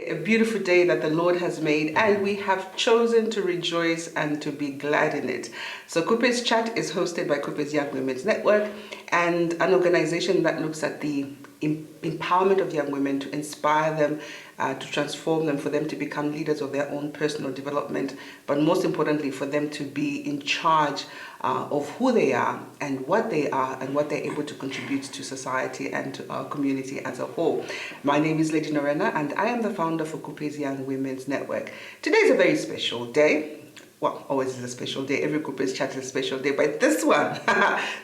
a beautiful day that the Lord has made, and we have chosen to rejoice and to be glad in it. So KUPES Chat is hosted by KUPES Young Women's Network, and an organization that looks at the empowerment of young women, to inspire them, to transform them, for them to become leaders of their own personal development, but most importantly for them to be in charge of who they are and what they are and what they're able to contribute to society and to our community as a whole. My name is Lady Norena, and I am the founder for KUPES Young Women's Network. Today is a very special day. Well, always is a special day. Every KUPES Chat is a special day, but this one,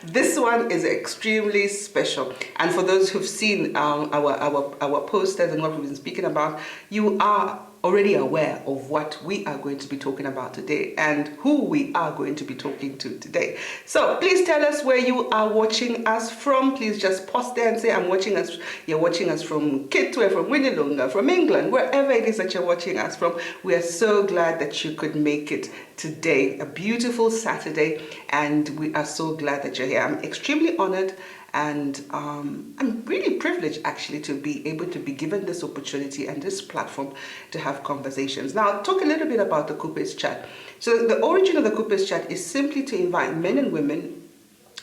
this one is extremely special. And for those who've seen our posters and what we've been speaking about, you are already aware of what we are going to be talking about today and who we are going to be talking to today. So please tell us where you are watching us from. Please just pause there and say, I'm watching us. You're watching us from Kitwe, from Winnelunga, from England, wherever it is that you're watching us from. We are so glad that you could make it today. A beautiful Saturday, and we are so glad that you're here. I'm extremely honored, and I'm really privileged actually to be able to be given this opportunity and this platform to have conversations. Now, I'll talk a little bit about the KUPES Chat. So the origin of the KUPES Chat is simply to invite men and women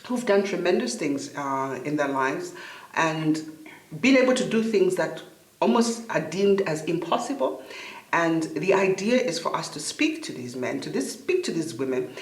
who've done tremendous things in their lives and been able to do things that almost are deemed as impossible. And the idea is for us to speak to these men, to speak to these women,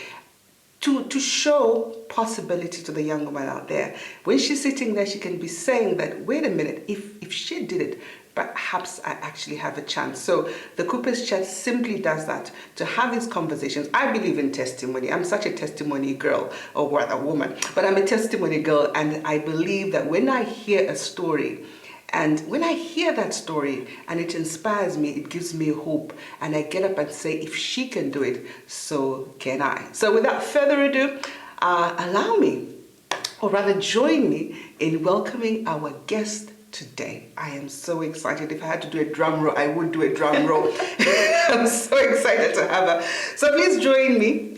to show possibility to the young woman out there. When she's sitting there, she can be saying that, wait a minute, if she did it, perhaps I actually have a chance. So the KUPES Chat simply does that, to have these conversations. I believe in testimony. I'm such a testimony girl, or rather woman, but I'm a testimony girl, and I believe that when I hear a story, and when I hear that story and it inspires me, it gives me hope, and I get up and say, if she can do it, so can I. So without further ado, allow me, or rather join me, in welcoming our guest today. I am so excited. If I had to do a drum roll, I would do a drum roll. I'm so excited to have her. So please join me.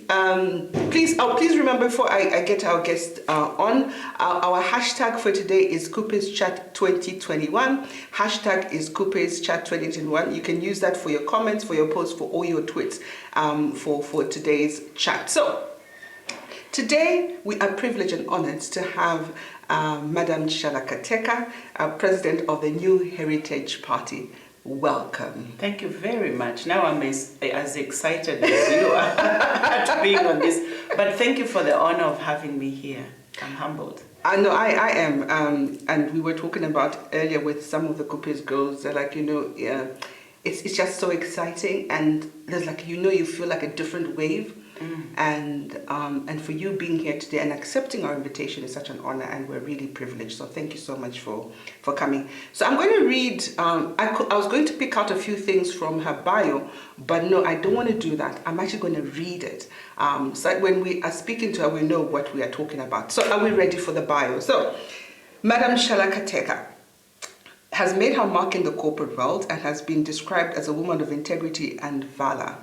Please remember, before I get our guest on, our hashtag for today is KUPES Chat 2021. Hashtag is KUPES Chat 2021. You can use that for your comments, for your posts, for all your tweets, for today's chat. So today we are privileged and honored to have Madam Chishala Kateka, President of the New Heritage Party. Welcome. Thank you very much. Now I'm as excited as you are to being on this. But thank you for the honor of having me here. I'm humbled. I know I am. And we were talking about earlier with some of the KUPES girls. They're like, yeah, it's just so exciting. And there's like, you feel like a different wave. And for you being here today and accepting our invitation is such an honor, and we're really privileged. So thank you so much for coming. So I'm going to read, I was going to pick out a few things from her bio, but no, I don't want to do that. I'm actually going to read it. So when we are speaking to her, we know what we are talking about. So are we ready for the bio? So Madam Chishala Kateka has made her mark in the corporate world and has been described as a woman of integrity and valor.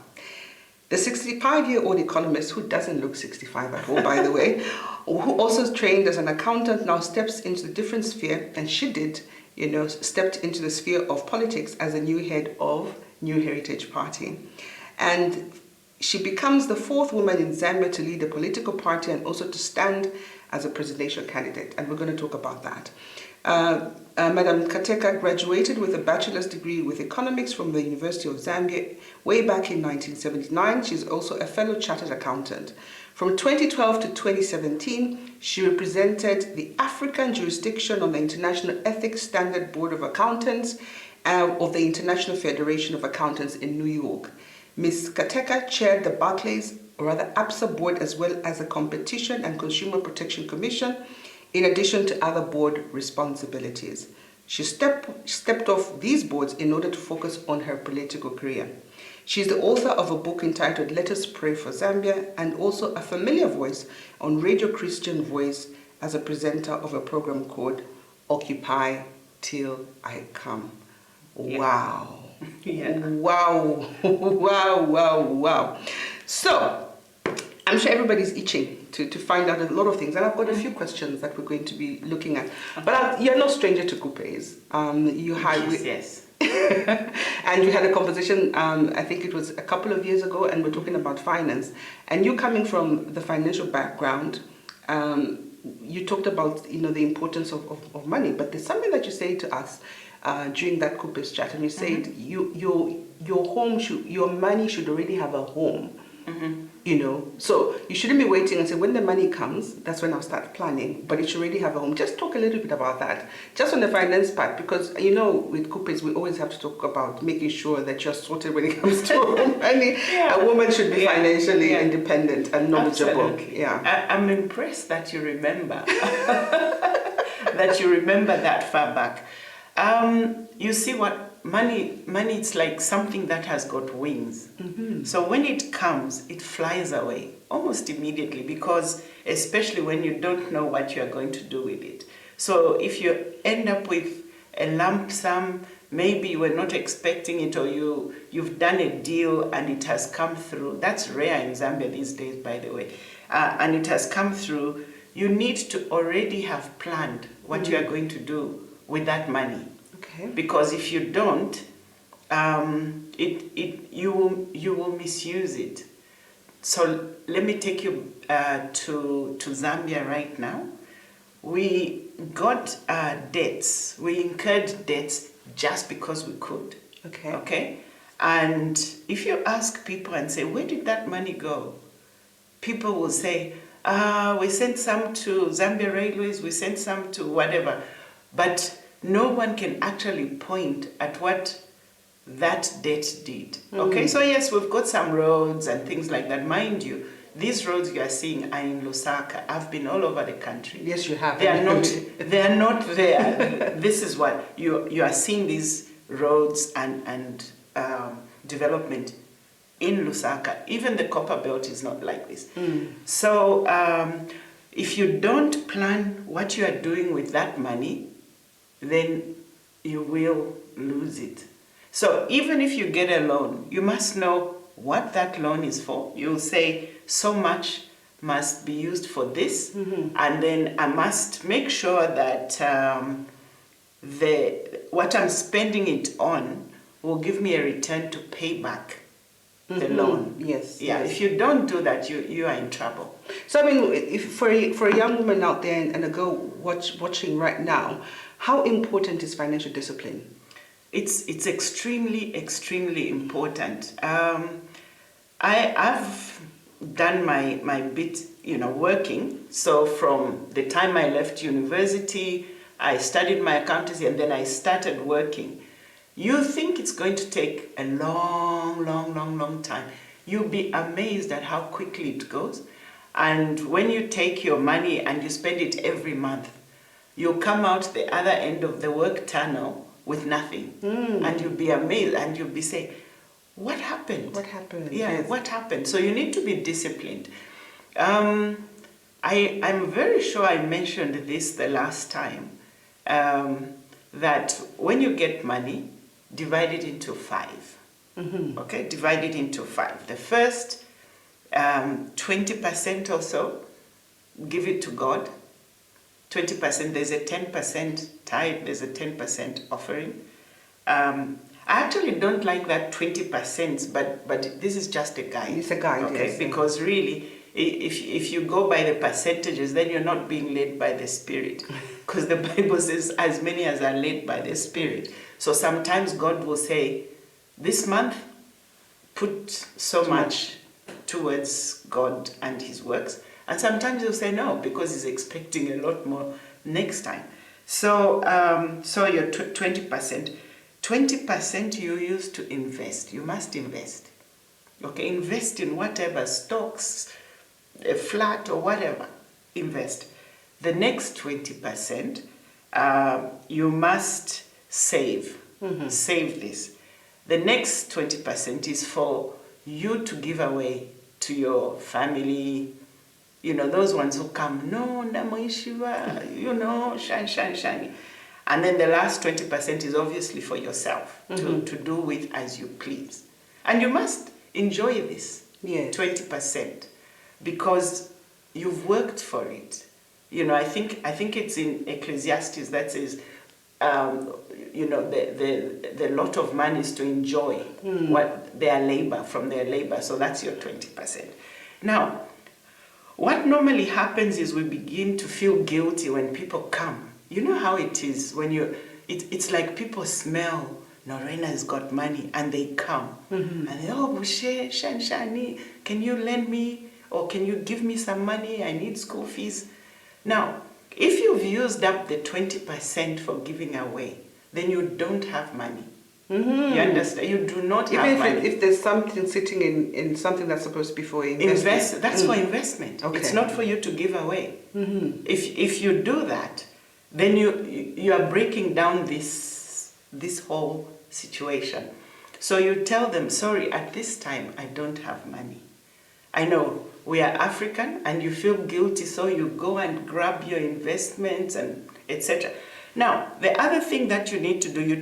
The 65-year-old economist, who doesn't look 65 at all, by the way, who also trained as an accountant, now steps into the different sphere, and she did, stepped into the sphere of politics as a new head of New Heritage Party. And she becomes the fourth woman in Zambia to lead a political party and also to stand as a presidential candidate. And we're going to talk about that. Madam Kateka graduated with a bachelor's degree with economics from the University of Zambia way back in 1979. She's also a fellow chartered accountant. From 2012 to 2017, she represented the African jurisdiction on the International Ethics Standard Board of Accountants of the International Federation of Accountants in New York. Ms. Kateka chaired the Barclays, or rather APSA board, as well as the Competition and Consumer Protection Commission, in addition to other board responsibilities. She stepped off these boards in order to focus on her political career. She is the author of a book entitled Let Us Pray for Zambia, and also a familiar voice on Radio Christian Voice as a presenter of a program called Occupy Till I Come. Yeah. Wow. Yeah. Wow. Wow. So, I'm sure everybody's itching to find out a lot of things, and I've got a few questions that we're going to be looking at. But you're no stranger to KUPES. Yes. And we had a conversation, I think it was a couple of years ago, and we're talking about finance. And you coming from the financial background, you talked about the importance of money. But there's something that you say to us during that KUPES chat, and you said your money should already have a home. So you shouldn't be waiting and say, when the money comes, that's when I'll start planning, but it should already have a home. Just talk a little bit about that, just on the finance part, because with KUPES we always have to talk about making sure that you're sorted when it comes to money. A woman should be financially independent and knowledgeable. Absolutely. I'm impressed that you remember that far back. You see what money it's like something that has got wings. So when it comes, it flies away almost immediately, because especially when you don't know what you are going to do with it. So if you end up with a lump sum, maybe you were not expecting it, or you've done a deal and it has come through. That's rare in Zambia these days, by the way. And it has come through. You need to already have planned what you are going to do with that money. Okay. Because if you don't, you will misuse it. So let me take you to Zambia right now. We got debts. We incurred debts just because we could. Okay. Okay. And if you ask people and say, where did that money go? People will say, we sent some to Zambia Railways, we sent some to whatever. But no one can actually point at what that debt did. Okay, so yes, we've got some roads and things like that. Mind you, these roads you are seeing are in Lusaka. I've been all over the country. Yes, you have. They are not there. This is what you are seeing, these roads and development in Lusaka. Even the copper belt is not like this. So if you don't plan what you are doing with that money, then you will lose it. So even if you get a loan, you must know what that loan is for. You'll say, so much must be used for this, and then I must make sure that what I'm spending it on will give me a return to pay back the loan. Yes. Yeah. Yes. If you don't do that, you are in trouble. So I mean, if for a young woman out there and a girl watching right now, how important is financial discipline? It's extremely, extremely important. I've done my bit, working. So from the time I left university, I studied my accountancy, and then I started working. You think it's going to take a long time. You'll be amazed at how quickly it goes. And when you take your money and you spend it every month, you'll come out the other end of the work tunnel with nothing. And you'll be amazed, and you'll be saying, what happened? What happened? Yeah, Yes. what happened? So you need to be disciplined. I'm very sure I mentioned this the last time, that when you get money, divide it into 5. Okay, divide it into 5. The first 20% or so, give it to God. 20%, there's a 10% tithe, there's a 10% offering. I actually don't like that 20%, but this is just a guide. It's a guide, okay? Yes. Because really, if you go by the percentages, then you're not being led by the Spirit. Because the Bible says, as many as are led by the Spirit. So sometimes God will say, this month, put so much towards God and His works. And sometimes He'll say no, because He's expecting a lot more next time. So, your 20%. 20% you use to invest. You must invest. Okay, invest in whatever, stocks, a flat or whatever. Invest. The next 20%, you must save. Save this. The next 20% is for you to give away to your family. Those ones who come, no, namoishiwa, shine. And then the last 20% is obviously for yourself to do with as you please. And you must enjoy this 20%. because you've worked for it. You know, I think it's in Ecclesiastes that says, you know, the lot of man is to enjoy what their labor, from their labor. So that's your 20%. Now, what normally happens is we begin to feel guilty when people come. You know how it is when it's like people smell Norena's got money and they come. And they, oh, Bushe, Shanshani, can you lend me or can you give me some money? I need school fees. Now, if you've used up the 20% for giving away, then you don't have money. You understand? You do not have money. Even if there's something sitting in something that's supposed to be for investment. That's for investment. Okay. It's not for you to give away. If you do that, then you are breaking down this whole situation. So you tell them, sorry, at this time I don't have money. I know we are African and you feel guilty, so you go and grab your investments and etc. Now, the other thing that you need to do, you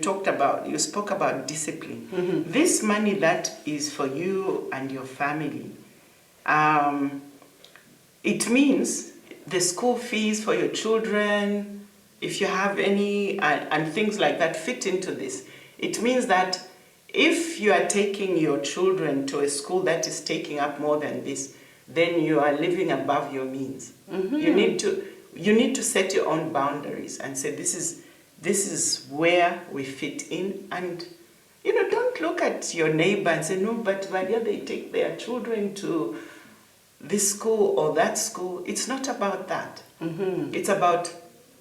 spoke about discipline. This money that is for you and your family, it means the school fees for your children, if you have any, and things like that fit into this. It means that if you are taking your children to a school that is taking up more than this, then you are living above your means. You need to set your own boundaries and say, this is where we fit in. And, you know, don't look at your neighbor and say, no, but Valia, they take their children to this school or that school. It's not about that. It's about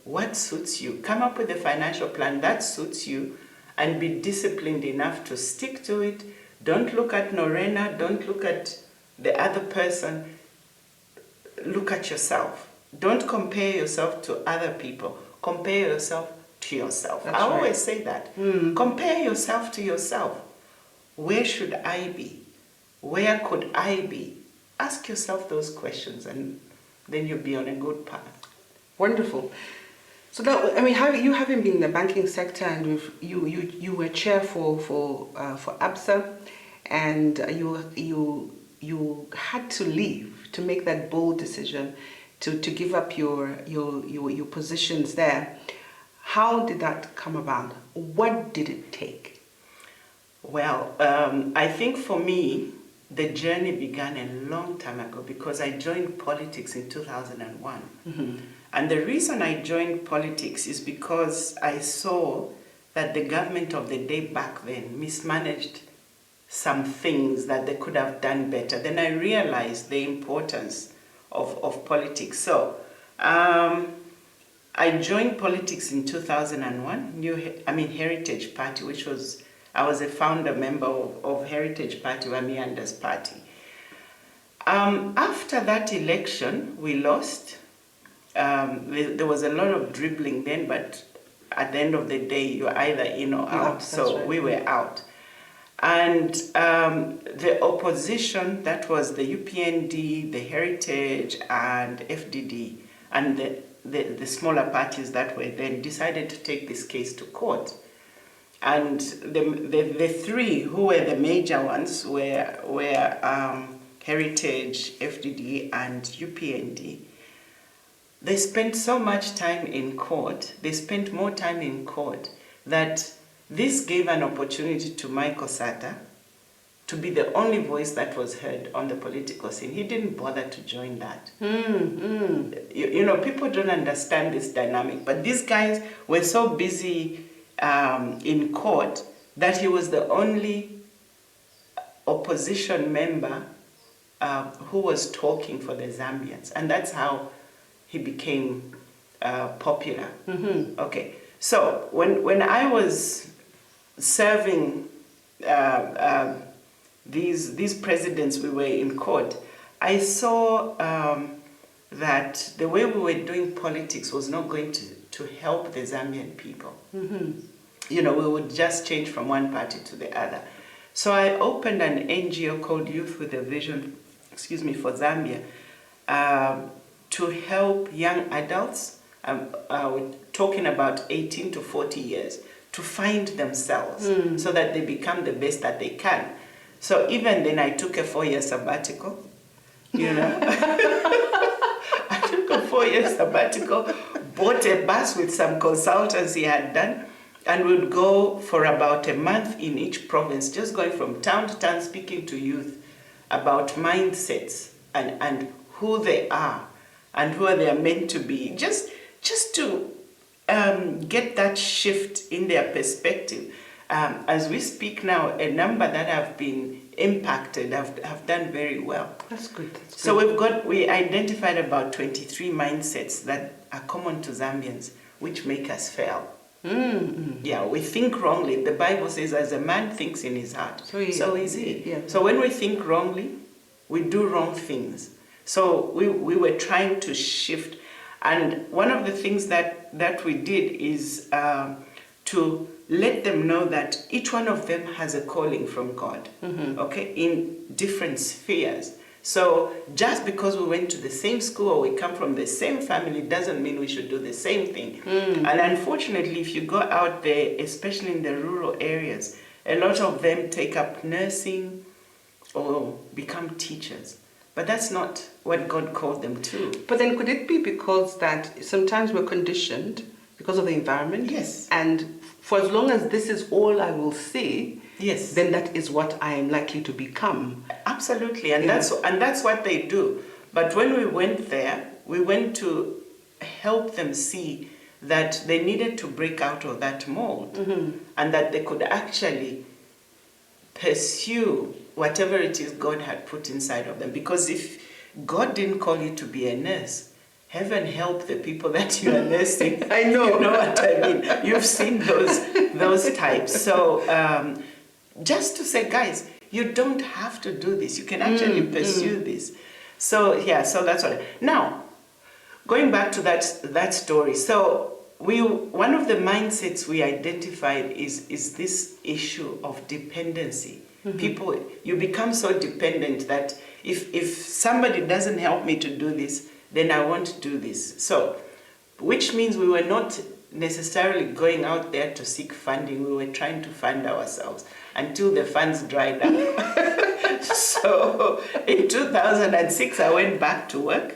what suits you. Come up with a financial plan that suits you and be disciplined enough to stick to it. Don't look at Norena. Don't look at the other person. Look at yourself. Don't compare yourself to other people. Compare yourself to yourself. I always say that. Compare yourself to yourself. Where should I be? Where could I be? Ask yourself those questions and then you'll be on a good path. Wonderful. So that, I mean, you having been in the banking sector and you were chair for ABSA, and you had to leave to make that bold decision to give up your positions there. How did that come about? What did it take? Well, I think for me, the journey began a long time ago because I joined politics in 2001. And the reason I joined politics is because I saw that the government of the day back then mismanaged some things that they could have done better. Then I realized the importance of politics. So I joined politics in 2001, Heritage Party, I was a founder member of Heritage Party, Wamianda's party. After that election, we lost. There was a lot of dribbling then, but at the end of the day, you're either in or out. So we were out. And the opposition, that was the UPND, the Heritage, and FDD, and the smaller parties that were then, decided to take this case to court. And the three who were the major ones were Heritage, FDD, and UPND. They spent so much time in court, they spent more time in court, that this gave an opportunity to Michael Sata to be the only voice that was heard on the political scene. He didn't bother to join that. You know, people don't understand this dynamic, but these guys were so busy in court that he was the only opposition member who was talking for the Zambians, and that's how he became popular. Okay, so when I was serving these presidents, we were in court, I saw that the way we were doing politics was not going to help the Zambian people. You know, we would just change from one party to the other. So I opened an NGO called Youth with a Vision, for Zambia, to help young adults, we're talking about 18 to 40 years, to find themselves so that they become the best that they can. So even then I took a 4-year sabbatical you know. I took a 4-year sabbatical, bought a bus with some consultants he had done, and would go for about a month in each province, just going from town to town, speaking to youth about mindsets and who they are and who they are meant to be, just to get that shift in their perspective. As we speak now, a number that have been impacted have done very well. That's good. That's good. So we identified about 23 mindsets that are common to Zambians, which make us fail. Mm-hmm. Yeah, we think wrongly. The Bible says, as a man thinks in his heart, so is he. Yeah. So when we think wrongly, we do wrong things. So we were trying to shift. And one of the things that we did is to let them know that each one of them has a calling from God, okay, in different spheres. So just because we went to the same school or we come from the same family doesn't mean we should do the same thing. And unfortunately, if you go out there, especially in the rural areas, a lot of them take up nursing or become teachers. But that's not what God called them to. But then could it be because that sometimes we're conditioned because of the environment? Yes. And for as long as this is all I will see, yes, then that is what I am likely to become. Absolutely, and that's what they do. But when we went there, we went to help them see that they needed to break out of that mold, and that they could actually pursue whatever it is God had put inside of them. Because if God didn't call you to be a nurse, heaven help the people that you are nursing. I know. You know what I mean? You've seen those types. So just to say, guys, you don't have to do this. You can actually pursue this. So yeah, so that's what. Now, going back to that story. So one of the mindsets we identified is this issue of dependency. People, you become so dependent that if somebody doesn't help me to do this, then I won't do this. So, which means we were not necessarily going out there to seek funding. We were trying to fund ourselves until the funds dried up. So in 2006, I went back to work.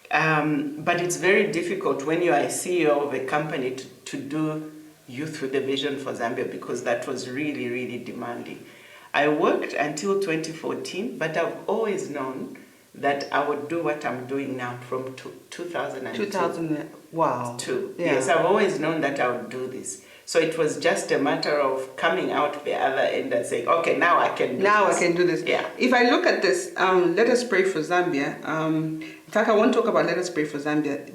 But it's very difficult when you are a CEO of a company to do Youth with a Vision for Zambia, because that was really, really demanding. I worked until 2014, but I've always known that I would do what I'm doing now from 2002. 2000, wow. Yeah. Yes, I've always known that I would do this. So it was just a matter of coming out the other end and saying, okay, now I can do this. I can do this. Yeah. If I look at this, Let Us Pray for Zambia. In fact, I want to talk about Let Us Pray for Zambia.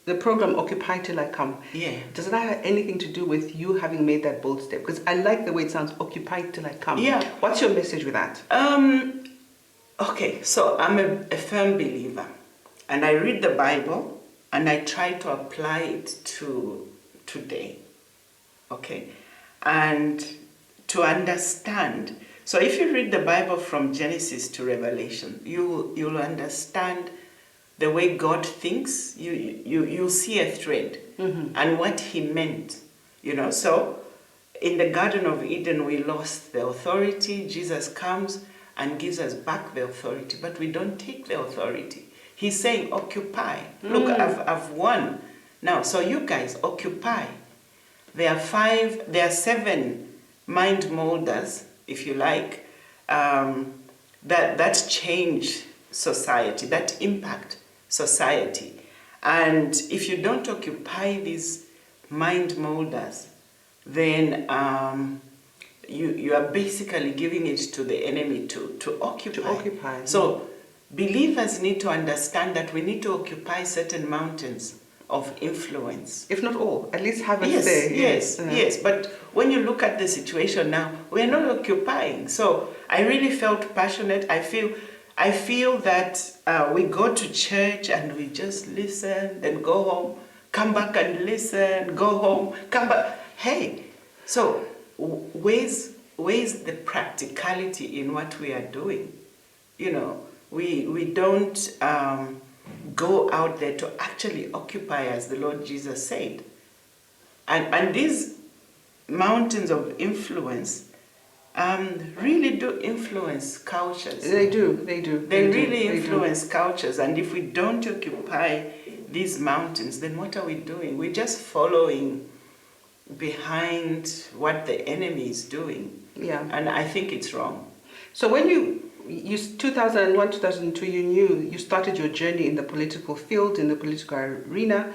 The program Occupy Till I Come. Yeah. Does that have anything to do with you having made that bold step? Because I like the way it sounds, Occupy Till I Come. Yeah. What's your message with that? Okay, so I'm a firm believer, and I read the Bible and I try to apply it to today. Okay, and to understand. So if you read the Bible from Genesis to Revelation, you'll understand the way God thinks. You'll see a thread and what He meant. You know, so in the Garden of Eden, we lost the authority. Jesus comes and gives us back the authority, but we don't take the authority. He's saying, occupy. Look, I've won. Now, so you guys, occupy. There are 7 mind molders, if you like, that change society, that impact society. And if you don't occupy these mind molders, then you are basically giving it to the enemy to occupy. So believers need to understand that we need to occupy certain mountains of influence. If not all, at least have a Yes, say. yes. But when you look at the situation now, we are not occupying. So I really felt passionate. I feel that we go to church and we just listen, then go home, come back and listen, go home, come back. Hey, so where's the practicality in what we are doing? You know, we don't go out there to actually occupy, as the Lord Jesus said. And these mountains of influence, really do influence cultures. They do. They really influence cultures, and if we don't occupy these mountains, then what are we doing? We're just following behind what the enemy is doing. Yeah. And I think it's wrong. So when you 2001, 2002, you started your journey in the political field, in the political arena.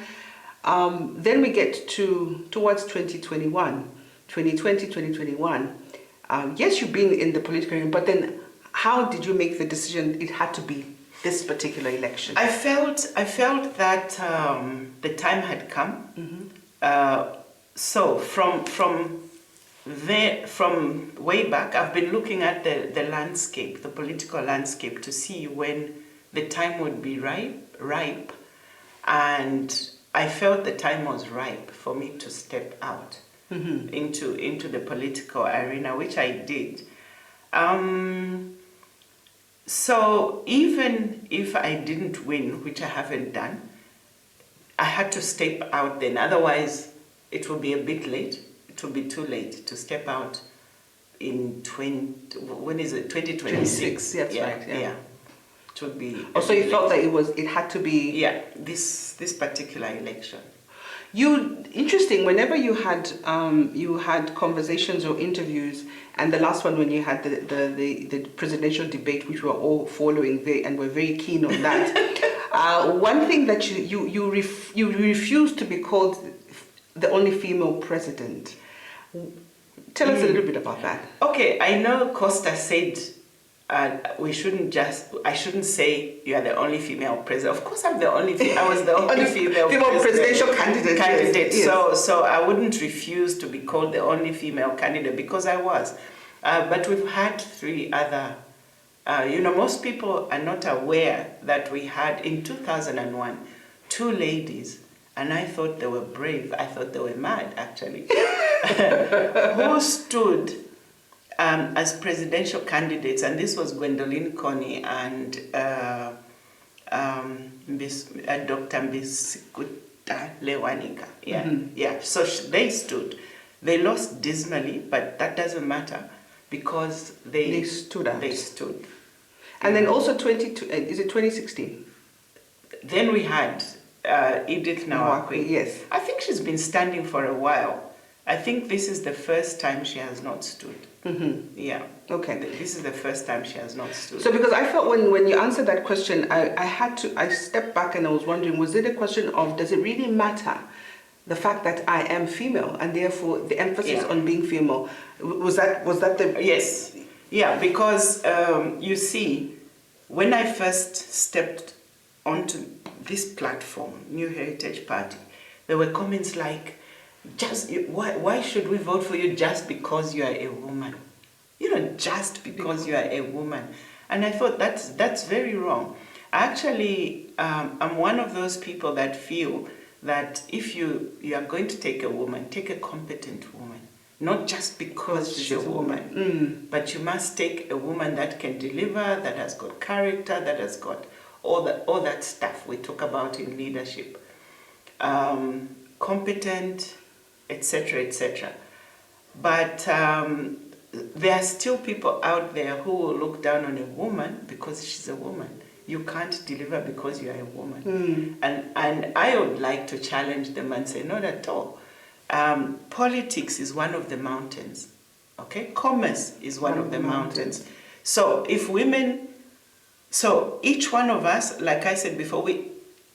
Then we get towards 2021, 2020, 2021. Yes, you've been in the political arena, but then how did you make the decision it had to be this particular election? I felt that the time had come. Mm-hmm. So from way back, I've been looking at the landscape, the political landscape, to see when the time would be ripe, and I felt the time was ripe for me to step out into the political arena, which I did. So even if I didn't win, which I haven't done, I had to step out then. Otherwise, it will be a bit late. It will be too late to step out in 2026? That's right. Yeah. It would be. Also, you felt that it had to be. Yeah, this particular election. Interesting. Whenever you had conversations or interviews, and the last one when you had the presidential debate, which we were all following and we're very keen on that. One thing that you refused to be called the only female president. Tell us a little bit about that. Okay, I know Costa said I shouldn't say you are the only female president. Of course, I'm the only. I was the only female presidential candidate. Yes. So I wouldn't refuse to be called the only female candidate because I was. But we've had 3 other. Most people are not aware that we had in 2001 2 ladies. And I thought they were brave. I thought they were mad, actually. Who stood as presidential candidates, and this was Gwendolyn Coney and Dr. Mbisikuta Lewanika. Yeah, yeah. So they stood. They lost dismally, but that doesn't matter because they stood out. They stood. And then also 2016? Then we had Edith Nawakwi. Yes. I think she's been standing for a while. I think this is the first time she has not stood. Mm-hmm. Yeah. Okay. This is the first time she has not stood. So because I felt when you answered that question, I stepped back and I was wondering, was it a question of, does it really matter the fact that I am female and therefore the emphasis on being female? Was that the... Yes. Yeah, because you see, when I first stepped onto this platform, New Heritage Party, there were comments like, why should we vote for you just because you are a woman? Just because you are a woman. And I thought that's very wrong. Actually, I'm one of those people that feel that if you are going to take a woman, take a competent woman. Not just because she's a woman, but you must take a woman that can deliver, that has got character, that has got all that stuff we talk about in leadership. Competent, etc., etc. But there are still people out there who will look down on a woman because she's a woman. You can't deliver because you are a woman. And I would like to challenge them and say, not at all. Politics is one of the mountains. Okay? Commerce is one of the mountains. So if women... So each one of us, like I said before, we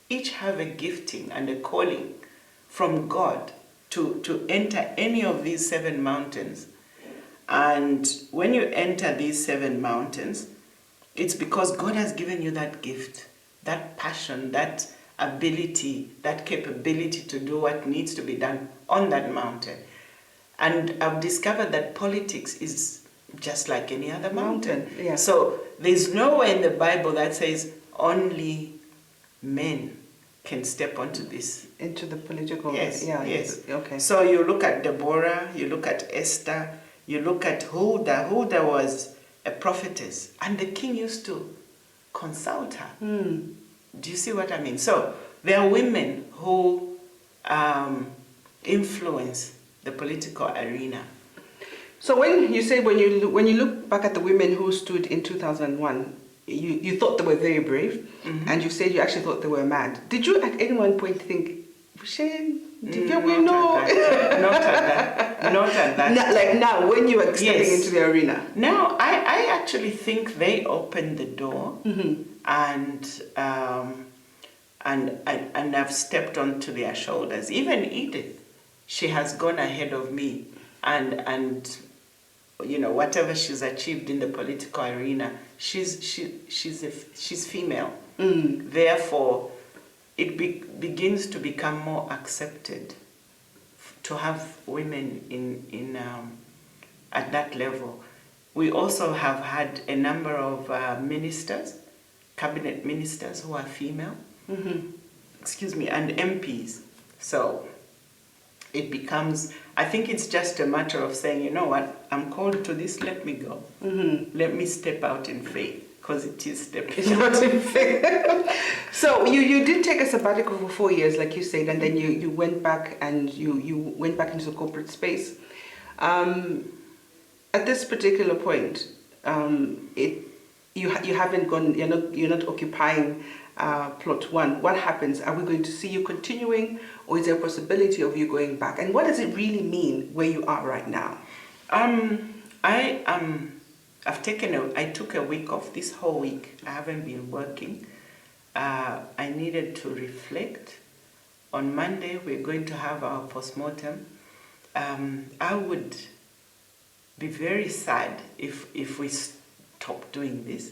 each have a gifting and a calling from God to enter any of these 7 mountains. And when you enter these 7 mountains, it's because God has given you that gift, that passion, that ability, that capability to do what needs to be done on that mountain. And I've discovered that politics is just like any other mountain. Yeah. So there's nowhere in the Bible that says only men can step onto this. Into the political... Yes, yeah, yes. Okay. So you look at Deborah, you look at Esther, you look at Huldah. Huldah was a prophetess, and the king used to consult her. Do you see what I mean? So there are women who influence the political arena. So when you say when you look back at the women who stood in 2001, you thought they were very brave, and you said you actually thought they were mad. Did you at any one point think, Shane, did we know? Not at that. Like now, when you were stepping into the arena. Now, I actually think they opened the door, and I've stepped onto their shoulders. Even Edith, she has gone ahead of me, and whatever she's achieved in the political arena, she's female. Therefore, it begins to become more accepted to have women in at that level. We also have had a number of ministers, cabinet ministers who are female, excuse me, and MPs. So it becomes, I think it's just a matter of saying, you know what, I'm called to this, let me go. Let me step out in faith, because it is stepping out in faith. So you did take a sabbatical for 4 years, like you said, and then you went back and you went back into the corporate space. At this particular point, you haven't gone, you're not occupying plot one. What happens? Are we going to see you continuing, or is there a possibility of you going back? And what does it really mean where you are right now? I took a week off. This whole week I haven't been working. I needed to reflect. On Monday we're going to have our postmortem. I would be very sad if we stop doing this,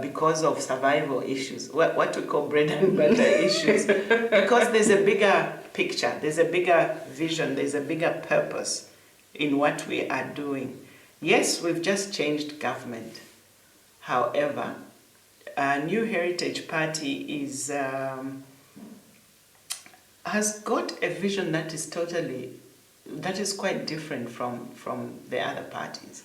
because of survival issues, what we call bread and butter issues, because there's a bigger picture, there's a bigger vision, there's a bigger purpose in what we are doing. Yes, we've just changed government. However, New Heritage Party has got a vision that is quite different from the other parties.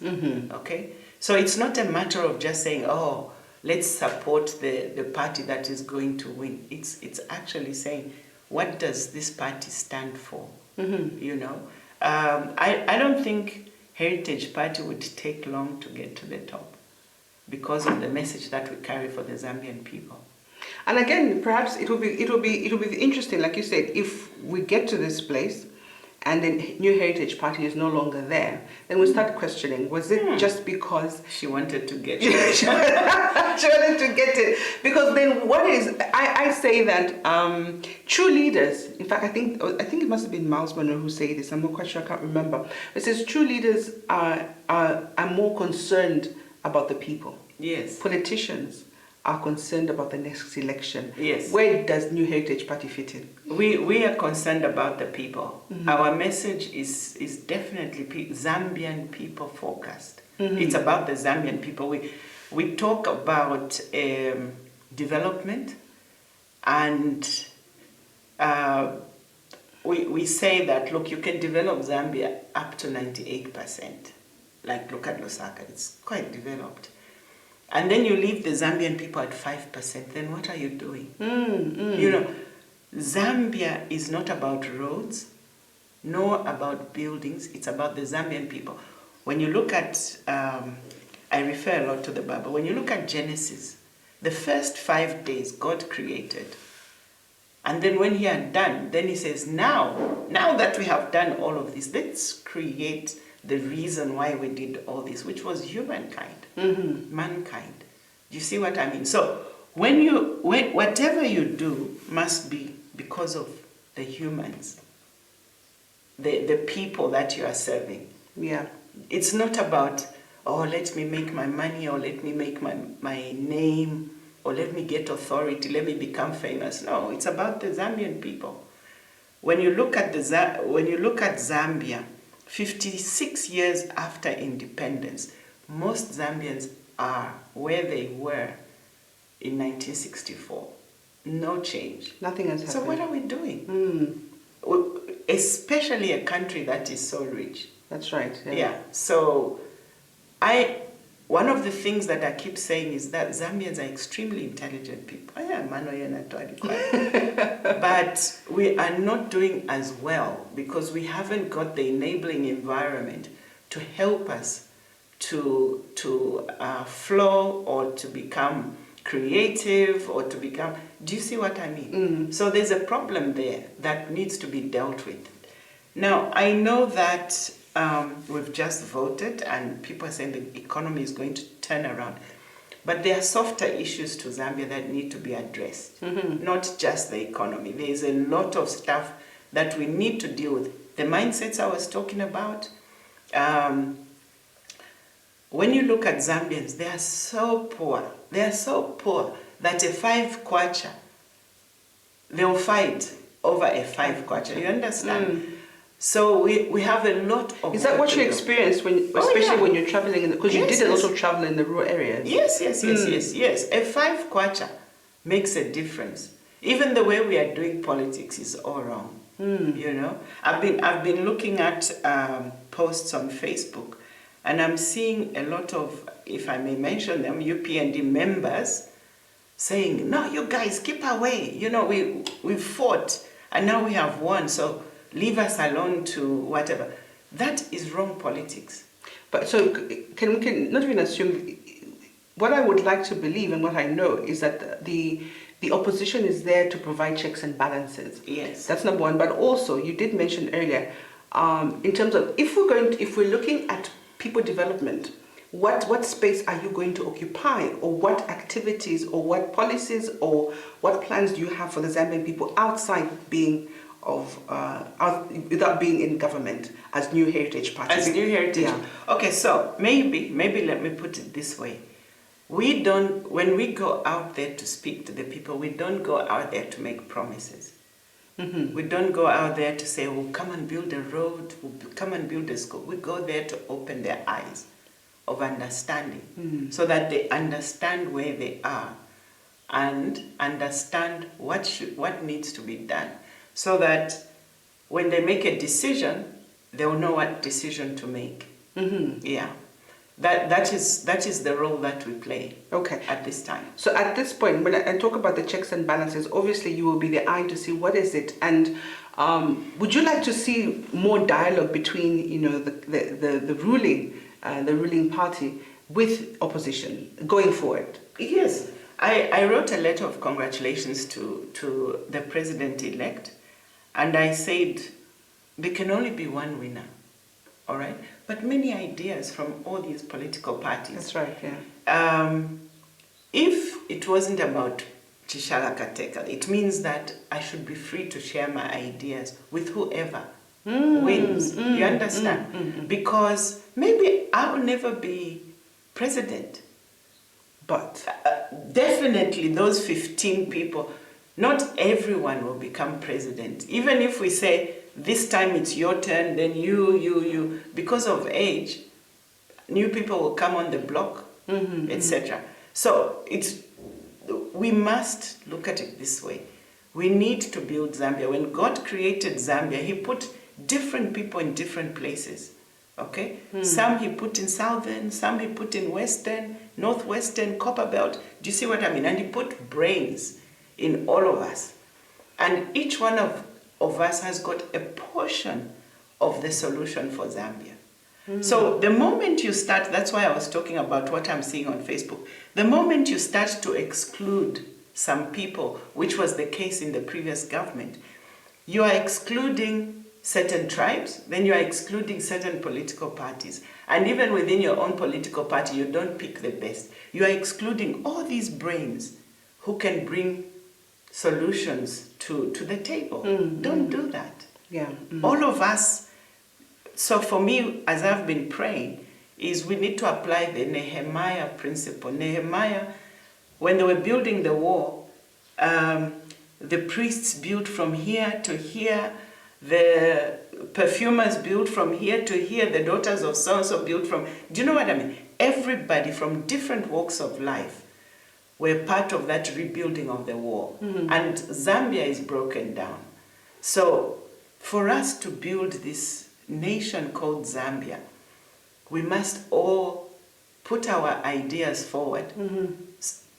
Okay? So it's not a matter of just saying, oh, let's support the party that is going to win. It's actually saying, what does this party stand for? I don't think Heritage Party would take long to get to the top because of the message that we carry for the Zambian people. And again, perhaps it will be interesting, like you said, if we get to this place and then New Heritage Party is no longer there, then we'll start questioning, was it just because she wanted to get it? she wanted to get it. Because then I say that true leaders, in fact, I think it must have been Miles Monroe who said this, I'm not quite sure, I can't remember. It says true leaders are more concerned about the people. Yes. Politicians are concerned about the next election. Yes. Where does New Heritage Party fit in? We are concerned about the people. Our message is definitely Zambian people focused. It's about the Zambian people. We talk about development, and we say that, look, you can develop Zambia up to 98%. Like, look at Lusaka, it's quite developed. And then you leave the Zambian people at 5%, then what are you doing? Zambia is not about roads, nor about buildings, it's about the Zambian people. When you look at, I refer a lot to the Bible, when you look at Genesis, the first 5 days God created. And then when he had done, then he says, now that we have done all of this, let's create the reason why we did all this, which was humankind, mankind. Do you see what I mean? So whatever you do must be because of the humans, the people that you are serving. Yeah. It's not about, oh, let me make my money, or let me make my name, or let me get authority, let me become famous. No, it's about the Zambian people. When you look at Zambia, 56 years after independence, most Zambians are where they were in 1964. No change. Nothing has happened. So what are we doing? Especially a country that is so rich. That's right. Yeah. So I one of the things that I keep saying is that Zambians are extremely intelligent people. But we are not doing as well because we haven't got the enabling environment to help us to flow or to become creative or to become... Do you see what I mean? So there's a problem there that needs to be dealt with. Now, I know that we've just voted and people are saying the economy is going to turn around. But there are softer issues to Zambia that need to be addressed, not just the economy. There's a lot of stuff that we need to deal with. The mindsets I was talking about, when you look at Zambians, they are so poor. They are so poor that a 5 kwacha, they'll fight over a 5 kwacha. You understand? So we have a lot of... Is that what you experienced, especially when you're traveling? Because you did a lot of travel in the rural areas. Yes. A 5 kwacha makes a difference. Even the way we are doing politics is all wrong. You know, I've been looking at posts on Facebook, and I'm seeing a lot of, if I may mention them, UPND members saying, "No, you guys keep away. You know, we fought, and now we have won. So leave us alone to whatever." That is wrong politics. But so can we not even assume? What I would like to believe and what I know is that the opposition is there to provide checks and balances. Yes, that's number one. But also, you did mention earlier, in terms of if we're looking at people development, what space are you going to occupy, or what activities, or what policies, or what plans do you have for the Zambian people outside being without being in government as New Heritage Party? As New Heritage. Yeah. Okay, so maybe let me put it this way. When we go out there to speak to the people, we don't go out there to make promises. We don't go out there to say, "We'll come and build a road, we'll come and build a school." We go there to open their eyes of understanding, so that they understand where they are and understand what needs to be done, so that when they make a decision, they'll know what decision to make. Yeah. That is the role that we play. Okay. At this time. So at this point, when I talk about the checks and balances, obviously you will be the eye to see what is it, and would you like to see more dialogue between the ruling party with opposition going forward? Yes, I wrote a letter of congratulations to the president-elect, and I said there can only be one winner. All right, but many ideas from all these political parties. That's right, yeah. If it wasn't about Chishala Kateka, it means that I should be free to share my ideas with whoever wins. You understand? Because maybe I will never be president. But definitely those 15 people, not everyone will become president. Even if we say, this time it's your turn, then you, because of age, new people will come on the block, etc. So we must look at it this way. We need to build Zambia. When God created Zambia, He put different people in different places. Okay? Some He put in southern, some He put in western, northwestern, copper belt. Do you see what I mean? And He put brains in all of us. And each one of us has got a portion of the solution for Zambia. So the moment you start, that's why I was talking about what I'm seeing on Facebook, the moment you start to exclude some people, which was the case in the previous government, you are excluding certain tribes, then you are excluding certain political parties. And even within your own political party, you don't pick the best. You are excluding all these brains who can bring solutions to the table. Don't do that. Yeah. All of us. So for me, as I've been praying, is we need to apply the Nehemiah principle. Nehemiah, when they were building the wall, the priests built from here to here, the perfumers built from here to here, the daughters of so-and-so built from... Do you know what I mean? Everybody from different walks of life were part of that rebuilding of the wall. And Zambia is broken down. So for us to build this nation called Zambia, we must all put our ideas forward.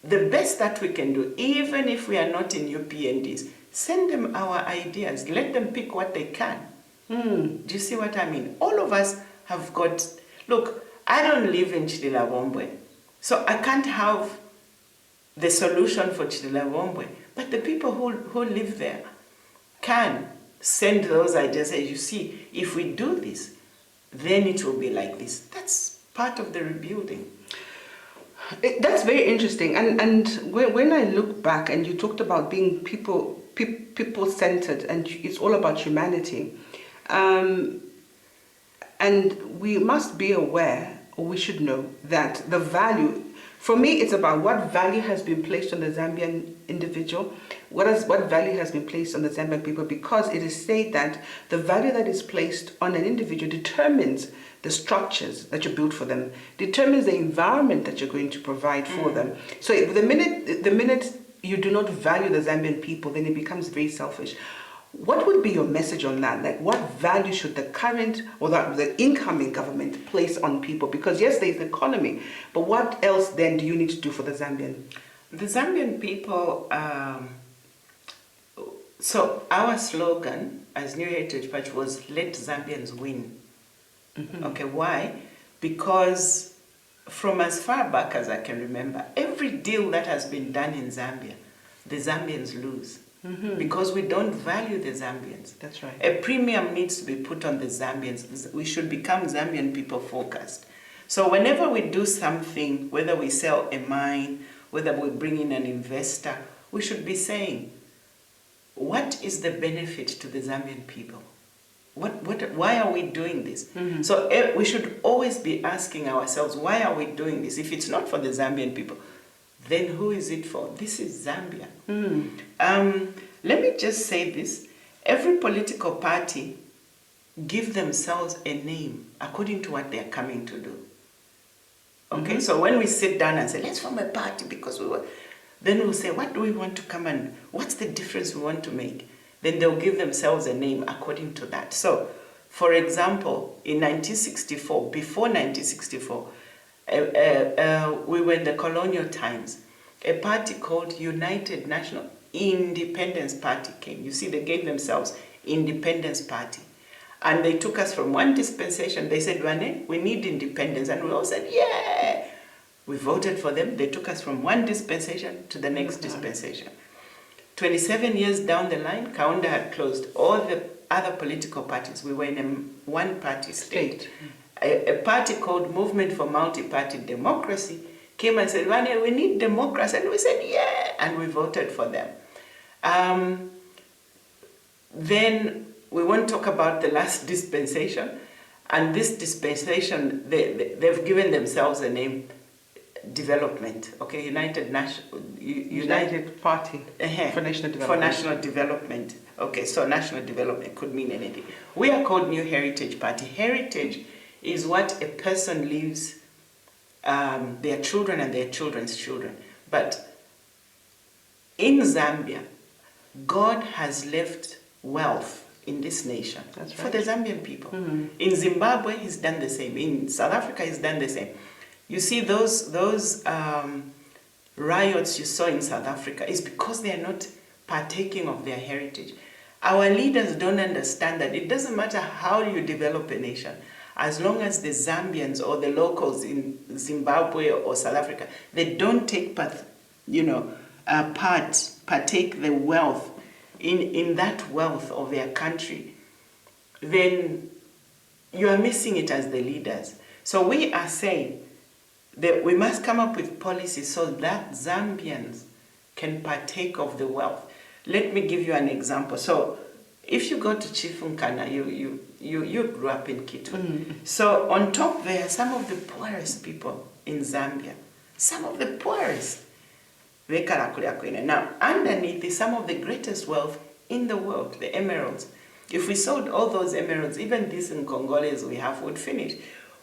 The best that we can do, even if we are not in UPNDs, send them our ideas. Let them pick what they can. Do you see what I mean? All of us have got... Look, I don't live in Chidila, so I can't have the solution for Chidila, but the people who live there can send those ideas. Say, you see, if we do this, then it will be like this. That's part of the rebuilding. That's very interesting. And when I look back, and you talked about being people-centered, and it's all about humanity, and we must be aware, or we should know, that the value, for me, it's about what value has been placed on the Zambian individual, what value has been placed on the Zambian people, because it is said that the value that is placed on an individual determines the structures that you build for them, determines the environment that you're going to provide for them. So the minute you do not value the Zambian people, then it becomes very selfish. What would be your message on that? Like, what value should the current or the incoming government place on people? Because yes, there's the economy, but what else then do you need to do for the Zambian? The Zambian people, so our slogan as New Heritage Party was, let Zambians win. Okay, why? Because from as far back as I can remember, every deal that has been done in Zambia, the Zambians lose. Because we don't value the Zambians. That's right. A premium needs to be put on the Zambians. We should become Zambian people focused. So whenever we do something, whether we sell a mine, whether we bring in an investor, we should be saying, what is the benefit to the Zambian people? Why are we doing this? So we should always be asking ourselves, why are we doing this? If it's not for the Zambian people, then who is it for? This is Zambia. Let me just say this. Every political party give themselves a name according to what they're coming to do. Okay, so when we sit down and say, let's form a party because then we'll say, what do we want to come and what's the difference we want to make? Then they'll give themselves a name according to that. So, for example, in 1964, before 1964, we were in the colonial times. A party called United National Independence Party came. You see, they gave themselves Independence Party. And they took us from one dispensation. They said, Wane, we need independence. And we all said, yeah. We voted for them. They took us from one dispensation to the next dispensation. 27 years down the line, Kaunda had closed all the other political parties. We were in a one-party state. A party called Movement for Multi-Party Democracy came and said, Wane, we need democracy. And we said, yeah. And we voted for them. Then we won't talk about the last dispensation. And this dispensation, they've given themselves a name, Development. Okay, United Party for National Development. For National Development. Okay, so national development could mean anything. We are called New Heritage Party. Heritage is what a person leaves their children and their children's children. But in Zambia, God has left wealth in this nation. That's right. For the Zambian people. In Zimbabwe, he's done the same. In South Africa, he's done the same. You see, those riots you saw in South Africa is because they are not partaking of their heritage. Our leaders don't understand that it doesn't matter how you develop a nation, as long as the Zambians or the locals in Zimbabwe or South Africa, they don't take partake the wealth in that wealth of their country, then you are missing it as the leaders. So we are saying that we must come up with policies so that Zambians can partake of the wealth. Let me give you an example. So if you go to Chifunkana, you grew up in Kitwe. So on top there are some of the poorest people in Zambia. Some of the poorest. Now, underneath is some of the greatest wealth in the world, the emeralds. If we sold all those emeralds, even these in Congolese we have would finish.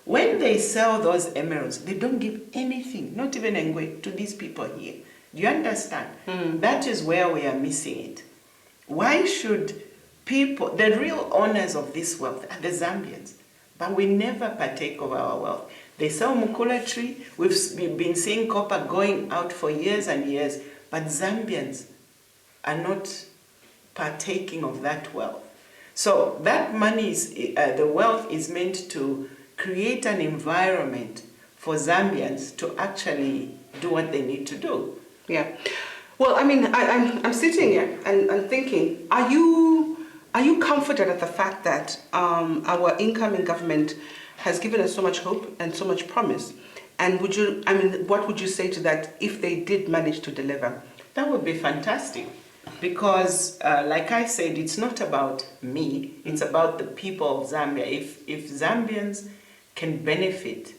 When they sell those emeralds, they don't give anything, not even ngwe, to these people here. Do you understand? That is where we are missing it. Why should people, the real owners of this wealth are the Zambians, but we never partake of our wealth. They sell mukula tree. We've been seeing copper going out for years and years, but Zambians are not partaking of that wealth. So that money is, the wealth is meant to create an environment for Zambians to actually do what they need to do. Yeah. Well, I mean, I'm sitting here and thinking, are you comforted at the fact that our incoming government has given us so much hope and so much promise? And what would you say to that if they did manage to deliver? That would be fantastic. Because, like I said, it's not about me, it's about the people of Zambia. If Zambians can benefit,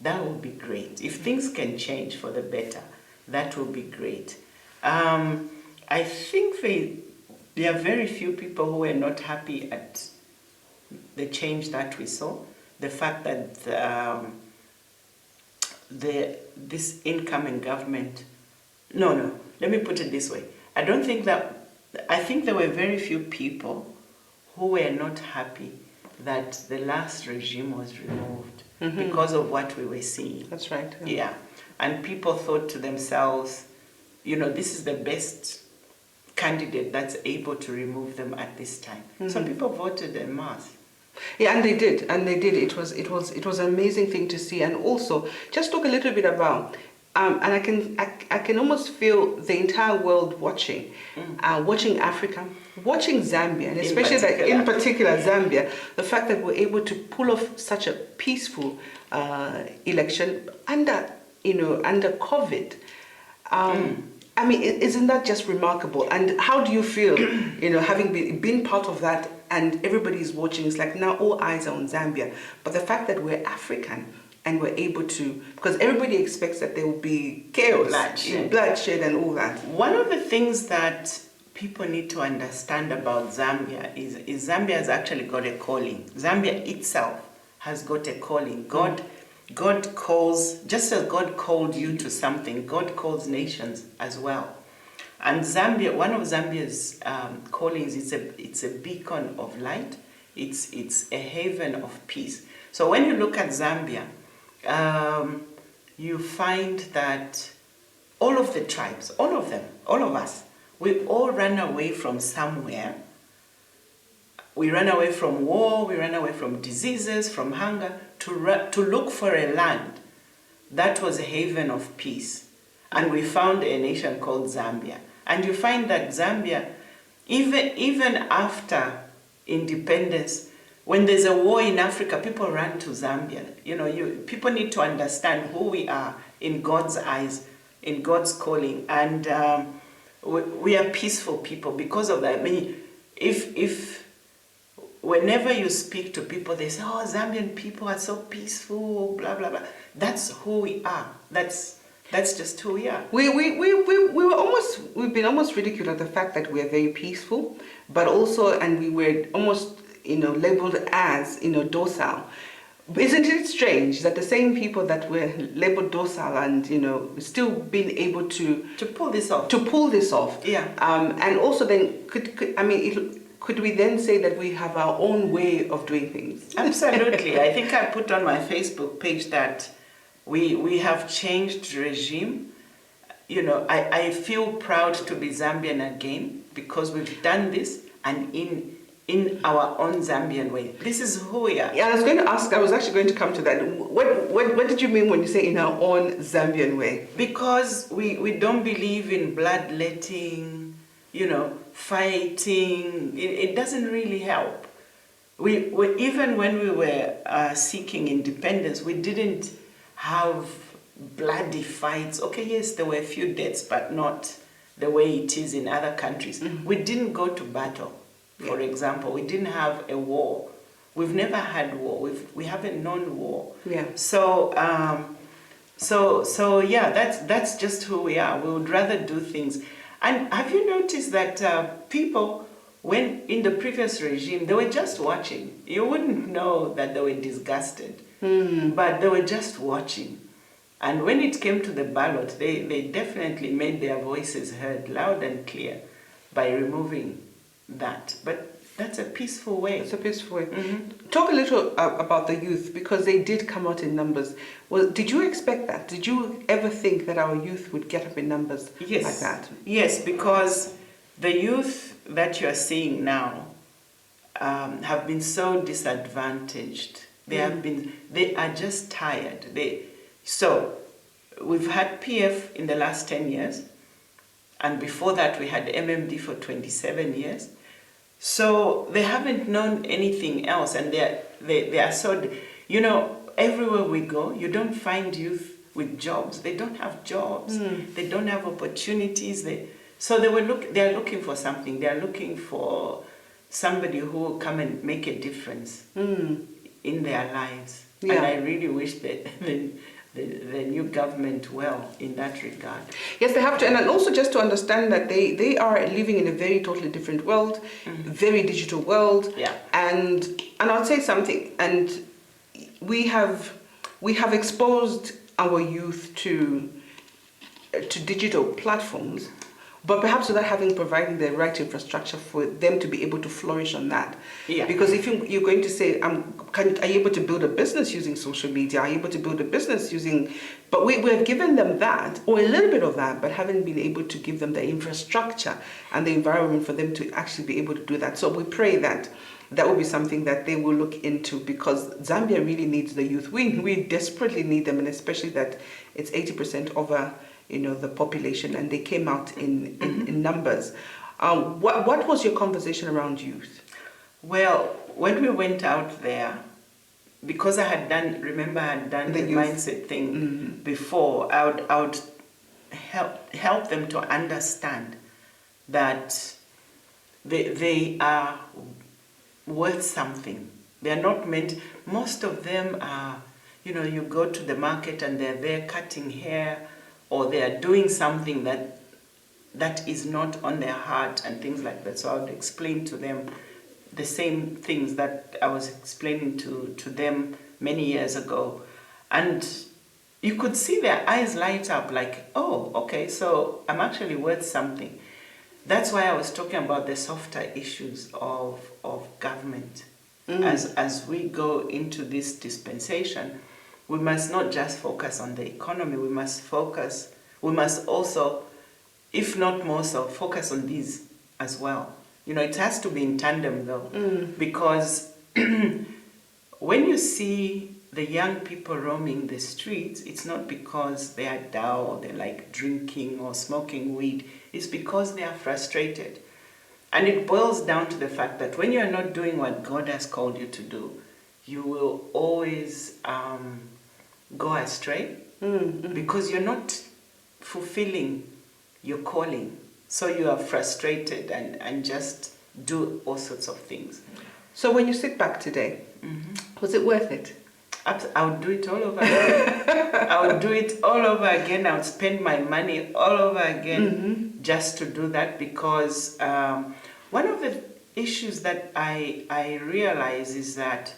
that would be great. If things can change for the better, that would be great. I think there are very few people who were not happy at the change that we saw. The fact that this incoming government... No, let me put it this way. I think there were very few people who were not happy that the last regime was removed because of what we were seeing. That's right. Yeah. And people thought to themselves, this is the best candidate that's able to remove them at this time. So people voted en masse. Yeah, and they did. It was an amazing thing to see. And also, just talk a little bit about... and I can almost feel the entire world watching Africa, watching Zambia, and especially in particular Zambia. The fact that we're able to pull off such a peaceful election under COVID. I mean, isn't that just remarkable? And how do you feel, having been part of that, and everybody is watching? It's like now all eyes are on Zambia, but the fact that we're African. And we're able to, because everybody expects that there will be chaos, bloodshed and all that. One of the things that people need to understand about Zambia is Zambia has actually got a calling. Zambia itself has got a calling. God calls, just as God called you to something, God calls nations as well. And Zambia, one of Zambia's callings, it's a beacon of light. It's a haven of peace. So when you look at Zambia, you find that all of the tribes, all of them, all of us, we all run away from somewhere. We ran away from war, we ran away from diseases, from hunger, to look for a land that was a haven of peace. And we found a nation called Zambia. And you find that Zambia, even after independence, when there's a war in Africa, people run to Zambia. People need to understand who we are in God's eyes, in God's calling, and we are peaceful people because of that. I mean, if whenever you speak to people, they say, "Oh, Zambian people are so peaceful," blah blah blah. That's who we are. That's just who we are. We've been almost ridiculed at the fact that we are very peaceful, but also, and we were almost labeled as, docile. Isn't it strange that the same people that were labeled docile and, still been able to pull this off? Yeah. And also then, could we then say that we have our own way of doing things? Absolutely. I think I put on my Facebook page that we have changed regime. I feel proud to be Zambian again because we've done this and in our own Zambian way. This is who we are. Yeah, I was actually going to come to that. What did you mean when you say in our own Zambian way? Because we don't believe in bloodletting, fighting. It doesn't really help. We even when we were seeking independence, we didn't have bloody fights. Okay, yes, there were a few deaths, but not the way it is in other countries. We didn't go to battle. For example, we didn't have a war. We've never had war. We haven't known war. Yeah. So yeah, that's just who we are. We would rather do things. And have you noticed that people, when in the previous regime, they were just watching. You wouldn't know that they were disgusted, but they were just watching. And when it came to the ballot, they definitely made their voices heard loud and clear by removing that. But That's a peaceful way. It's a peaceful way. Mm-hmm. Talk a little about the youth, because they did come out in numbers. Well, did you expect that? Did you ever think that our youth would get up in numbers like that? Yes, because the youth that you are seeing now have been so disadvantaged. They are just tired. So we've had PF in the last 10 years, and before that we had MMD for 27 years. So they haven't known anything else, and they are so, everywhere we go, you don't find youth with jobs. They don't have jobs. They don't have opportunities. They are looking for something. They are looking for somebody who will come and make a difference in their lives. Yeah. And I really wish that the new government well in that regard. Yes, they have to, and also just to understand that they are living in a very totally different world, very digital world. Yeah. And I'll say something, and we have exposed our youth to digital platforms, but perhaps without providing the right infrastructure for them to be able to flourish on that. Yeah. Because if you're going to say, are you able to build a business using social media? Are you able to build a business using... But we have given them that, or a little bit of that, but haven't been able to give them the infrastructure and the environment for them to actually be able to do that. So we pray that will be something that they will look into, because Zambia really needs the youth. We desperately need them, and especially that it's 80% over the population, and they came out in numbers. What was your conversation around youth? Well, when we went out there, because I had done the mindset thing before, I would help them to understand that they are worth something. They are not meant, most of them are, you go to the market and they're there cutting hair, or they are doing something that is not on their heart and things like that. So I would explain to them the same things that I was explaining to them many years ago. And you could see their eyes light up like, oh, okay, so I'm actually worth something. That's why I was talking about the softer issues of government. As we go into this dispensation, we must not just focus on the economy, we must also, if not more so, focus on these as well. It has to be in tandem though, because when you see the young people roaming the streets, it's not because they are down or they like drinking or smoking weed, it's because they are frustrated. And it boils down to the fact that when you are not doing what God has called you to do, you will always go astray because you're not fulfilling your calling. So you are frustrated and just do all sorts of things. So when you sit back today, was it worth it? I would do it all over again. I would do it all over again. I would spend my money all over again just to do that, because one of the issues that I realize is that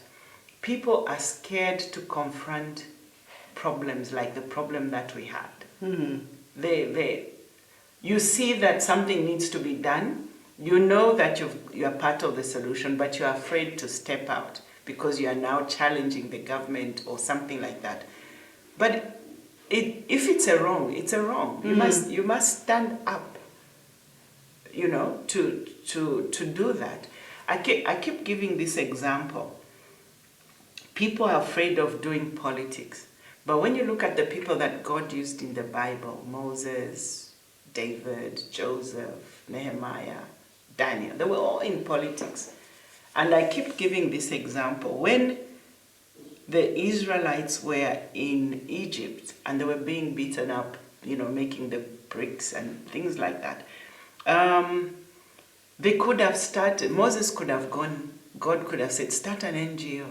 people are scared to confront problems like the problem that we had. You see that something needs to be done. You know that you are part of the solution, but you are afraid to step out because you are now challenging the government or something like that. But if it's a wrong, it's a wrong. You must stand up, to do that. I keep giving this example. People are afraid of doing politics. But when you look at the people that God used in the Bible, Moses, David, Joseph, Nehemiah, Daniel, they were all in politics. And I keep giving this example. When the Israelites were in Egypt and they were being beaten up, making the bricks and things like that, they could have started, Moses could have gone, God could have said, start an NGO.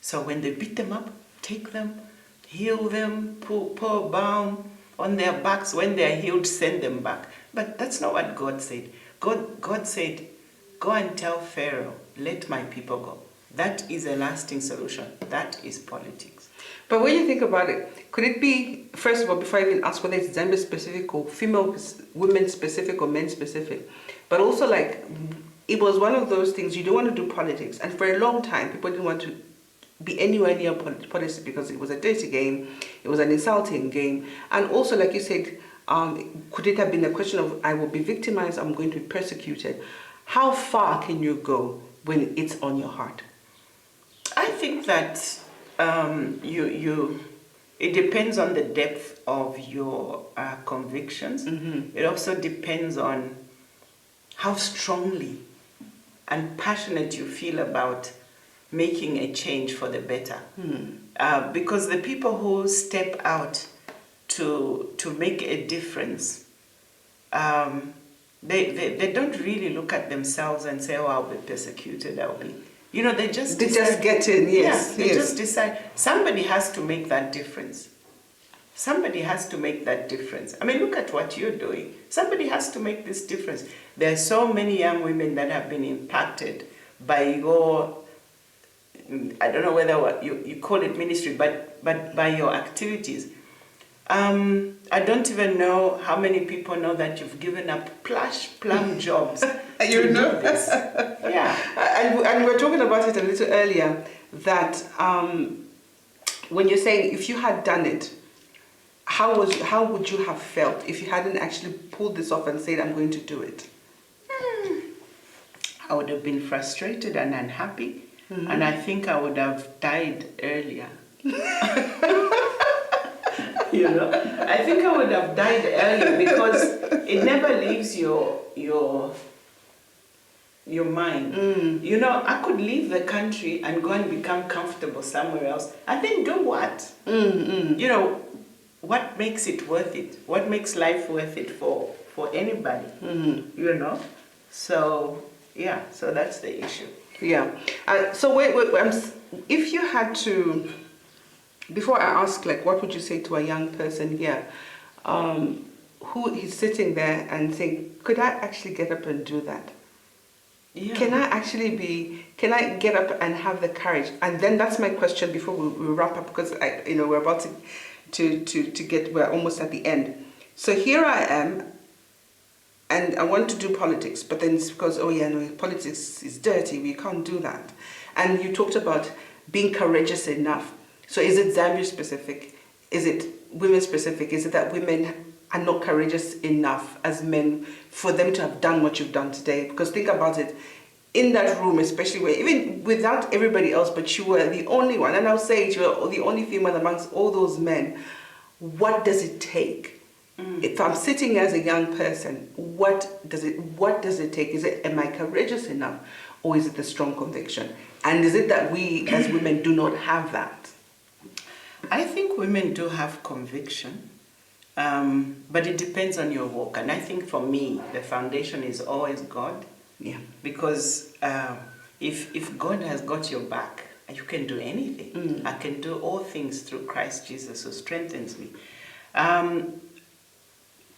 So when they beat them up, take them, heal them, pour balm on their backs. When they are healed, send them back. But that's not what God said. God said, go and tell Pharaoh, let my people go. That is a lasting solution. That is politics. But when you think about it, could it be, first of all, before I even ask whether it's Zambia specific or women specific or men specific, but also like it was one of those things, you don't want to do politics. And for a long time, people didn't want to be anywhere near politics because it was a dirty game, it was an insulting game. And also, like you said, could it have been a question of, I will be victimized, I'm going to be persecuted? How far can you go when it's on your heart? I think that it depends on the depth of your convictions. Mm-hmm. It also depends on how strongly and passionate you feel about making a change for the better. Because the people who step out to make a difference, they don't really look at themselves and say, oh, I'll be persecuted, I'll be... You know, they just get in, yes. Yeah, they just decide. Somebody has to make that difference. Somebody has to make that difference. I mean, look at what you're doing. Somebody has to make this difference. There are so many young women that have been impacted by your, I don't know whether you call it ministry, but by your activities. I don't even know how many people know that you've given up plum jobs to do this. Yeah. And we were talking about it a little earlier, that when you're saying if you had done it, how would you have felt if you hadn't actually pulled this off and said, I'm going to do it? I would have been frustrated and unhappy, Mm-hmm. and I think I would have died earlier. You know, I think I would have died earlier because it never leaves your mind. You know, I could leave the country and go and become comfortable somewhere else, and then do what? You know, what makes it worth it? What makes life worth it for anybody? You know, so yeah, so that's the issue. Yeah. So wait, if you had to, before I ask, like, what would you say to a young person here who is sitting there and saying, could I actually get up and do that? Yeah. Can I get up and have the courage? And then that's my question before we wrap up, because we're about we're almost at the end. So here I am, and I want to do politics, but then it's because, politics is dirty, we can't do that. And you talked about being courageous enough. So is it Zambia specific? Is it women specific? Is it that women are not courageous enough as men for them to have done what you've done today? Because think about it, in that room, especially where, even without everybody else, but you were the only one, and I'll say it, you're the only female amongst all those men. What does it take? If I'm sitting as a young person, what does it take? Am I courageous enough, or is it the strong conviction? And is it that we as women do not have that? I think women do have conviction, but it depends on your walk. And I think for me, the foundation is always God. Yeah. Because if God has got your back, you can do anything. I can do all things through Christ Jesus who strengthens me.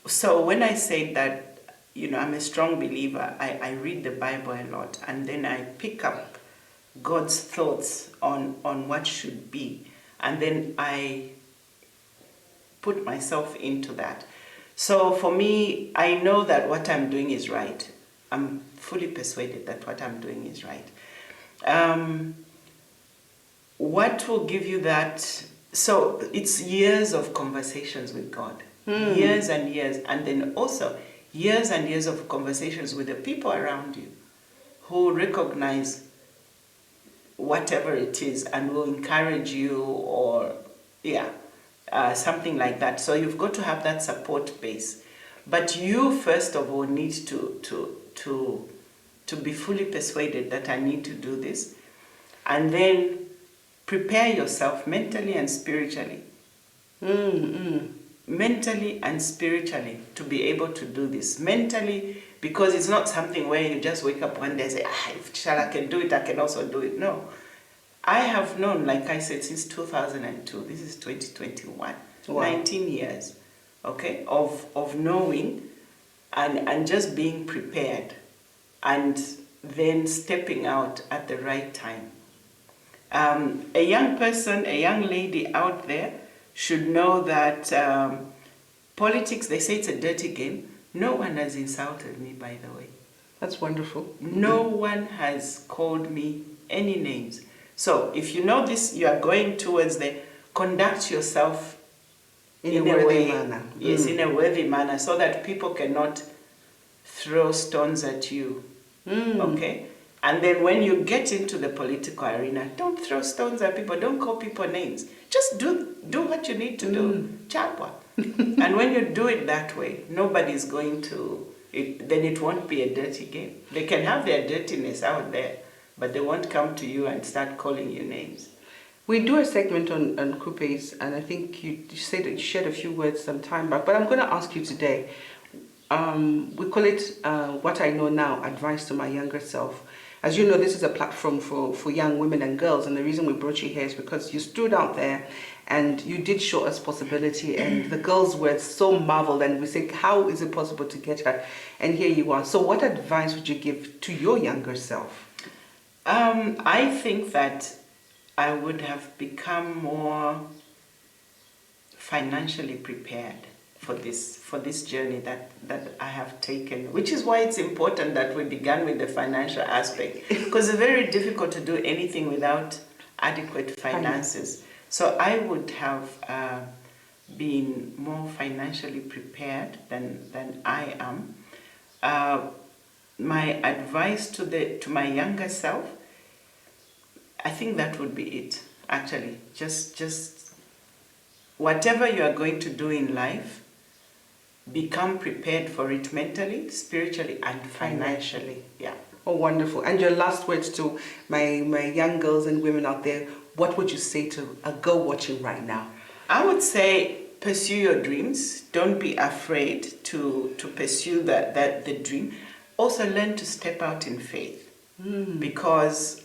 So when I say that, I'm a strong believer, I read the Bible a lot, and then I pick up God's thoughts on what should be, and then I put myself into that. So for me, I know that what I'm doing is right. I'm fully persuaded that what I'm doing is right. What will give you that? So it's years of conversations with God. Years and years, and then also years and years of conversations with the people around you who recognize whatever it is and will encourage you, or something like that. So you've got to have that support base, but you first of all need to be fully persuaded that I need to do this, and then prepare yourself mentally and spiritually. Mentally and spiritually to be able to do this. Mentally, because it's not something where you just wake up one day and say, if Chishala can do it, I can also do it. No. I have known, like I said, since 2002, this is 2021, wow. 19 years, okay, of knowing and just being prepared and then stepping out at the right time. A young person, a young lady out there should know that politics, they say it's a dirty game. No one has insulted me, by the way. That's wonderful. No one has called me any names. So if you know this, you are going towards the conduct yourself In a worthy manner. Yes, in a worthy manner, so that people cannot throw stones at you. Okay? And then when you get into the political arena, don't throw stones at people, don't call people names. Just do what you need to do. Chapwa. And when you do it that way, nobody's going to, then it won't be a dirty game. They can have their dirtiness out there, but they won't come to you and start calling you names. We do a segment on KUPES, and I think you said that you shared a few words some time back, but I'm going to ask you today. We call it What I Know Now, Advice to My Younger Self. As you know, this is a platform for young women and girls, and the reason we brought you here is because you stood out there and you did show us possibility, and the girls were so marveled, and we said, how is it possible to get her? And here you are. So what advice would you give to your younger self? I think that I would have become more financially prepared for this journey that I have taken, which is why it's important that we began with the financial aspect, because it's very difficult to do anything without adequate finances. So I would have been more financially prepared than I am. My advice to my younger self, I think that would be it, actually. Just whatever you are going to do in life, become prepared for it mentally, spiritually, and financially. Yeah. Oh, wonderful. And your last words to my young girls and women out there, what would you say to a girl watching right now? I would say pursue your dreams. Don't be afraid to pursue the dream. Also learn to step out in faith. Because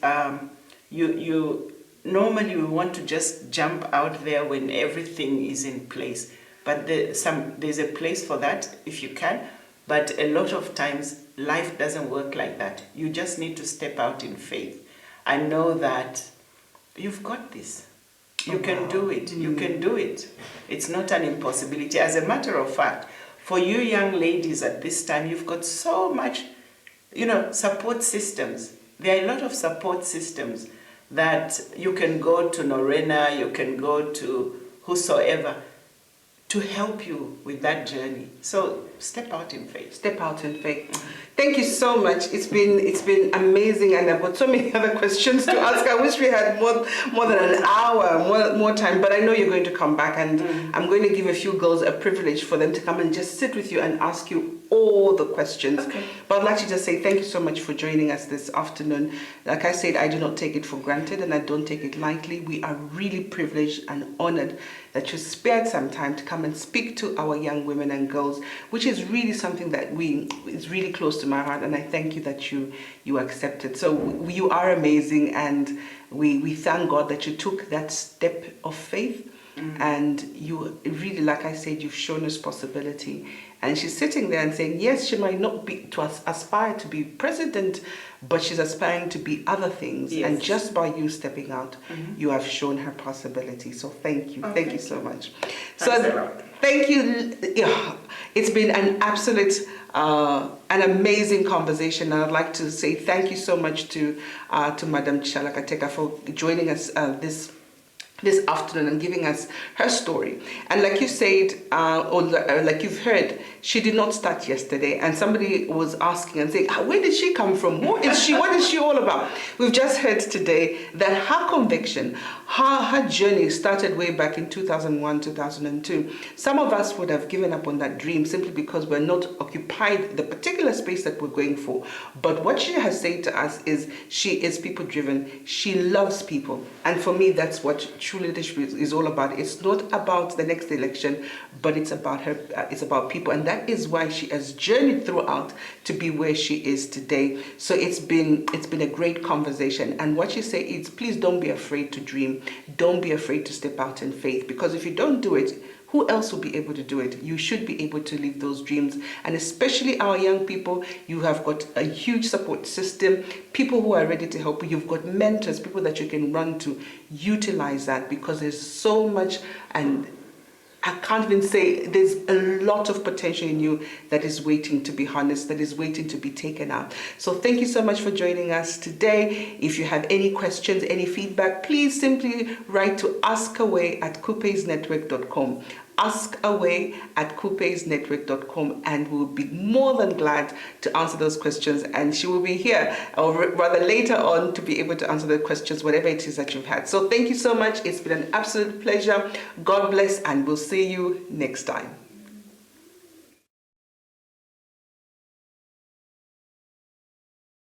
you normally we want to just jump out there when everything is in place, but there's a place for that if you can, but a lot of times life doesn't work like that. You just need to step out in faith and know that you've got this. You can do it. You can do it. It's not an impossibility. As a matter of fact, for you young ladies at this time, you've got so much, support systems. There are a lot of support systems that you can go to Norena, you can go to whosoever to help you with that journey. So step out in faith. Step out in faith. Thank you so much. It's been amazing, and I've got so many other questions to ask. I wish we had more than an hour, more time, but I know you're going to come back, and I'm going to give a few girls a privilege for them to come and just sit with you and ask you all the questions. Okay. But I'd like to just say thank you so much for joining us this afternoon. Like I said, I do not take it for granted, and I don't take it lightly. We are really privileged and honored that you spared some time to come and speak to our young women and girls, which is really something that is really close to my heart, and I thank you that you accepted. So you are amazing, and we thank God that you took that step of faith, and you really, like I said, you've shown us possibility. And she's sitting there and saying, yes, she might not be to aspire to be president, but she's aspiring to be other things. Yes. And just by you stepping out, you have shown her possibility. So thank you. Thank you so much. Thank you. It's been an absolute, an amazing conversation. And I'd like to say thank you so much to Madam Chishala Kateka for joining us this afternoon and giving us her story. And like you said, or like you've heard, she did not start yesterday, and somebody was asking and saying, where did she come from? Who is she? What is she all about? We've just heard today that her conviction, her journey started way back in 2001, 2002. Some of us would have given up on that dream simply because we're not occupied the particular space that we're going for. But what she has said to us is she is people driven. She loves people. And for me, that's what true leadership is all about. It's not about the next election, but it's about her. It's about people, and that is why she has journeyed throughout to be where she is today. So it's been a great conversation. And what you say is, please don't be afraid to dream. Don't be afraid to step out in faith, because if you don't do it, who else will be able to do it? You should be able to live those dreams. And especially our young people, you have got a huge support system, people who are ready to help you. You've got mentors, people that you can run to. Utilize that, because there's so much, and I can't even say, there's a lot of potential in you that is waiting to be harnessed, that is waiting to be taken out. So thank you so much for joining us today. If you have any questions, any feedback, please simply write to askaway@kupesnetwork.com. askaway@kupesnetwork.com, and we'll be more than glad to answer those questions. And she will be here, or rather later on, to be able to answer the questions, whatever it is that you've had. So thank you so much. It's been an absolute pleasure. God bless, and we'll see you next time.